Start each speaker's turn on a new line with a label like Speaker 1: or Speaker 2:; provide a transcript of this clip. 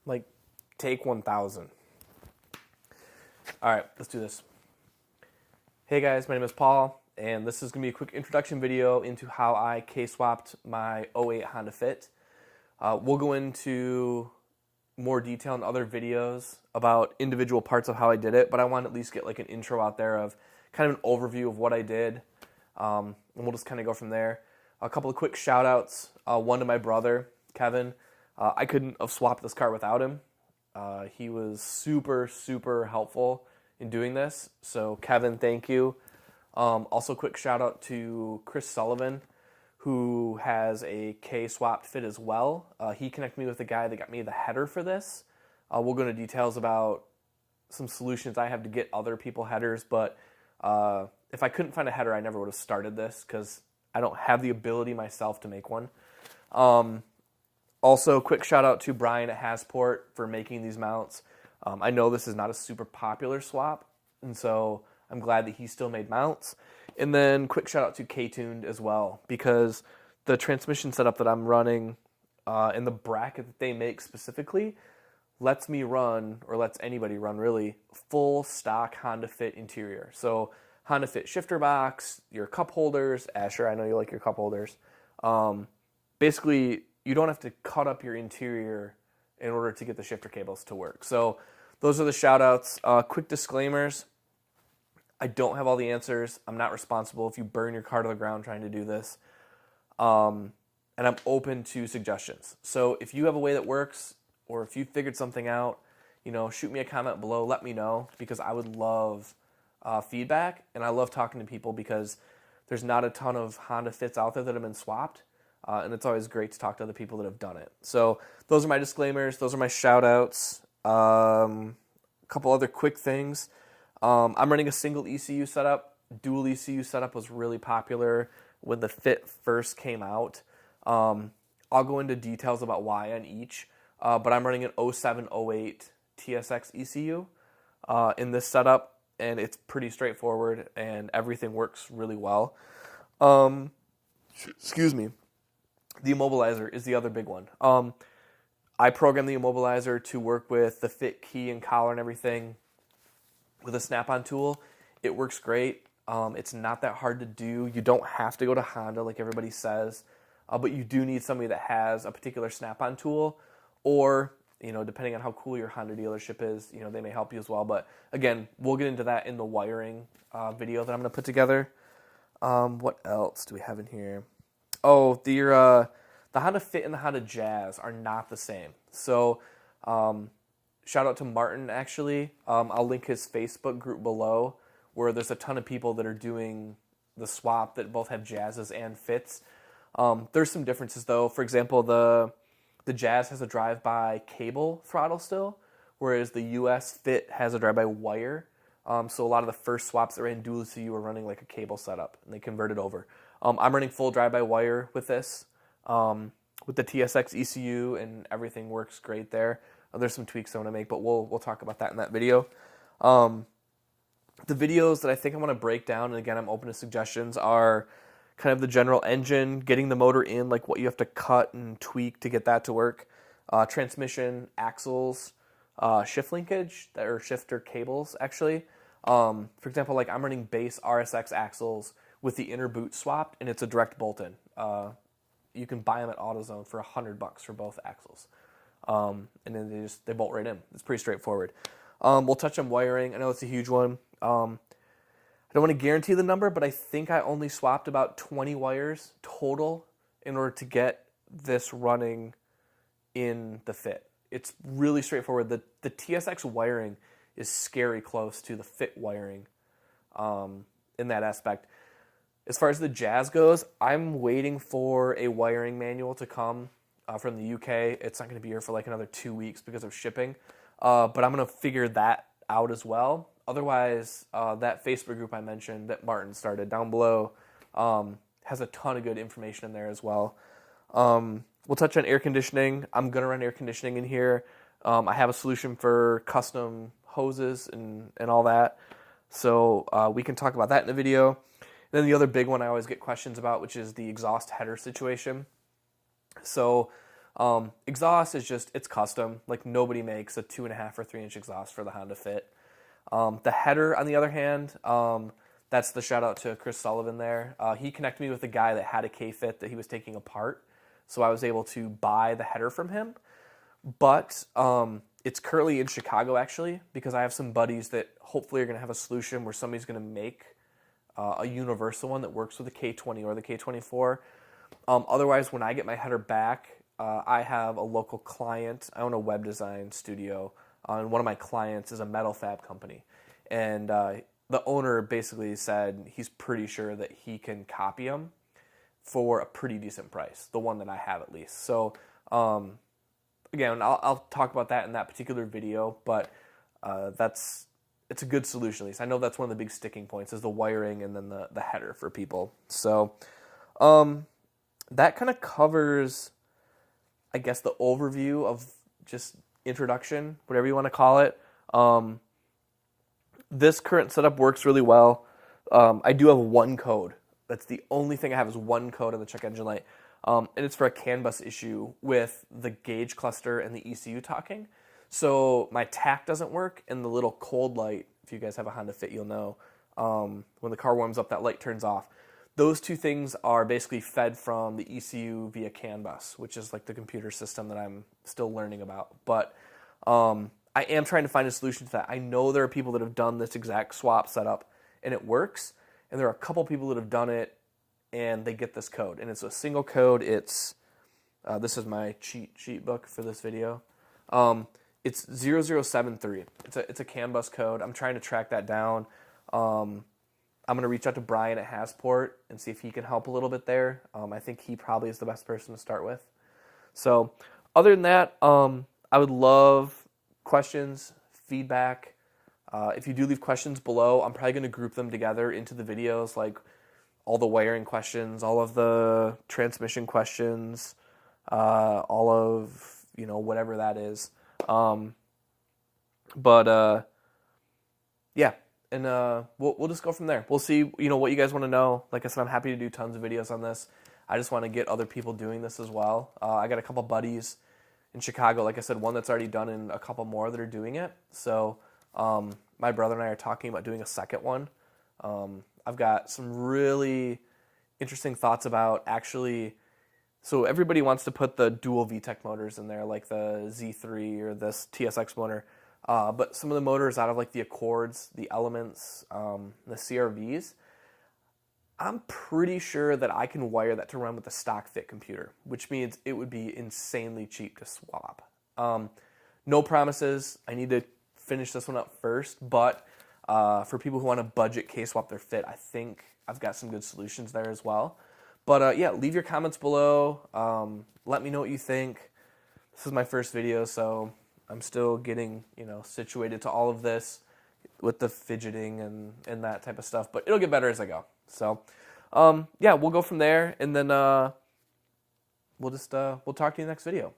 Speaker 1: like take 1,000. All right, let's do this. Hey guys, my name is Paul, and this is going to be a quick introduction video into how I K-swapped my '08 Honda Fit. We'll go into more detail in other videos about individual parts of how I did it, but I want to at least get like an intro out there of kind of an overview of what I did, and we'll just kind of go from there. A couple of quick shout outs, one to my brother, Kevin. I couldn't have swapped this car without him. He was super helpful in doing this, so Kevin, thank you. Also quick shout out to Chris Sullivan, who has a K-swapped Fit as well. He connected me with the guy that got me the header for this. We'll go into details about some solutions I have to get other people headers, but if I couldn't find a header, I never would have started this because I don't have the ability myself to make one. Also, quick shout out to Brian at Hasport for making these mounts. I know this is not a super popular swap, and so I'm glad that he still made mounts. And then quick shout out to K20 as well, because the transmission setup that I'm running and the bracket that they make specifically lets me run, or lets anybody run really, full stock Honda Fit interior. So Honda Fit shifter box, your cup holders. Asher, I know you like your cup holders. Basically, you don't have to cut up your interior in order to get the shifter cables to work. So those are the shout outs. Quick disclaimers. I don't have all the answers. I'm not responsible if you burn your car to the ground trying to do this. And I'm open to suggestions. So if you have a way that works, or if you figured something out, shoot me a comment below. Let me know, because I would love feedback, and I love talking to people because there's not a ton of Honda Fits out there that have been swapped, and it's always great to talk to other people that have done it. So those are my disclaimers. Those are my shout outs. A couple other quick things. I'm running a single ECU setup. Dual ECU setup was really popular when the Fit first came out. I'll go into details about why on each, but I'm running an 07-08 TSX ECU in this setup, and it's pretty straightforward, and everything works really well. Excuse me. The Immobilizer is the other big one. I programmed the Immobilizer to work with the Fit key and collar and everything with a snap-on tool. It works great. It's not that hard to do. You don't have to go to Honda like everybody says, but you do need somebody that has a particular snap-on tool, or depending on how cool your Honda dealership is, they may help you as well. But again, we'll get into that in the wiring video that I'm going to put together. What else do we have in here? Oh, the Honda Fit and the Honda Jazz are not the same. So shout out to Martin, actually. I'll link his Facebook group below, where there's a ton of people that are doing the swap that both have Jazzes and Fits. There's some differences, though. For example, the Jazz has a drive-by cable throttle still, whereas the US Fit has a drive-by wire. So a lot of the first swaps that were in dual ECU were running like a cable setup, and they converted over. I'm running full drive-by wire with this, with the TSX ECU, and everything works great there. There's some tweaks I want to make, but we'll talk about that in that video. The videos that I think I want to break down, and again, I'm open to suggestions, are kind of the general engine, getting the motor in, like what you have to cut and tweak to get that to work, transmission, axles, shift linkage, or shifter cables, actually. For example, like I'm running base RSX axles with the inner boot swapped, and it's a direct bolt-in. You can buy them at AutoZone for $100 for both axles. And then they bolt right in. It's pretty straightforward. We'll touch on wiring. I know it's a huge one. I don't want to guarantee the number, but I think I only swapped about 20 wires total in order to get this running in the Fit. It's really straightforward. The TSX wiring is scary close to the Fit wiring in that aspect. As far as the Jazz goes, I'm waiting for a wiring manual to come from the UK. It's not going to be here for like another 2 weeks because of shipping, but I'm going to figure that out as well. Otherwise, that Facebook group I mentioned that Martin started down below has a ton of good information in there as well. We'll touch on air conditioning. I'm going to run air conditioning in here. I have a solution for custom hoses and all that, so we can talk about that in the video. And then the other big one I always get questions about, which is the exhaust header situation. So Exhaust is just, it's custom. Like nobody makes a 2.5 or 3 inch exhaust for the Honda Fit. The header, on the other hand, that's the shout out to Chris Sullivan there. He connected me with a guy that had a K-Fit that he was taking apart. So I was able to buy the header from him. But it's currently in Chicago, actually, because I have some buddies that hopefully are going to have a solution where somebody's going to make a universal one that works with the K20 or the K24. Otherwise, when I get my header back, I have a local client. I own a web design studio, and one of my clients is a metal fab company. And the owner basically said he's pretty sure that he can copy them for a pretty decent price, the one that I have at least. So, again, I'll talk about that in that particular video, but it's a good solution at least. I know that's one of the big sticking points is the wiring and then the header for people. So that kind of covers, I guess, the overview of just introduction, whatever you want to call it. This current setup works really well. I do have one code. That's the only thing I have is one code on the check engine light. And it's for a CAN bus issue with the gauge cluster and the ECU talking. So my tach doesn't work, and the little cold light, if you guys have a Honda Fit, you'll know, when the car warms up, that light turns off. Those two things are basically fed from the ECU via CAN bus, which is like the computer system that I'm still learning about. But I am trying to find a solution to that. I know there are people that have done this exact swap setup, and it works. And there are a couple people that have done it, and they get this code. And it's a single code. It's this is my cheat sheet book for this video. It's 0073. It's a CAN bus code. I'm trying to track that down. I'm going to reach out to Brian at Hasport and see if he can help a little bit there. I think he probably is the best person to start with. So other than that, I would love questions, feedback. If you do leave questions below, I'm probably going to group them together into the videos, like all the wiring questions, all of the transmission questions, all of, whatever that is. Yeah, and we'll just go from there. We'll see, what you guys want to know. Like I said, I'm happy to do tons of videos on this. I just want to get other people doing this as well. I got a couple buddies in Chicago, like I said, one that's already done and a couple more that are doing it. So my brother and I are talking about doing a second one. I've got some really interesting thoughts about actually, so everybody wants to put the dual VTEC motors in there, like the Z3 or this TSX motor. But some of the motors out of like the Accords, the Elements, the CRVs, I'm pretty sure that I can wire that to run with a stock fit computer, which means it would be insanely cheap to swap. No promises. I need to finish this one up first, but for people who want to budget K-swap their Fit, I think I've got some good solutions there as well. But yeah, leave your comments below. Let me know what you think. This is my first video, so I'm still getting, situated to all of this with the fidgeting and that type of stuff. But it'll get better as I go. So, yeah, we'll go from there, and then we'll talk to you in the next video.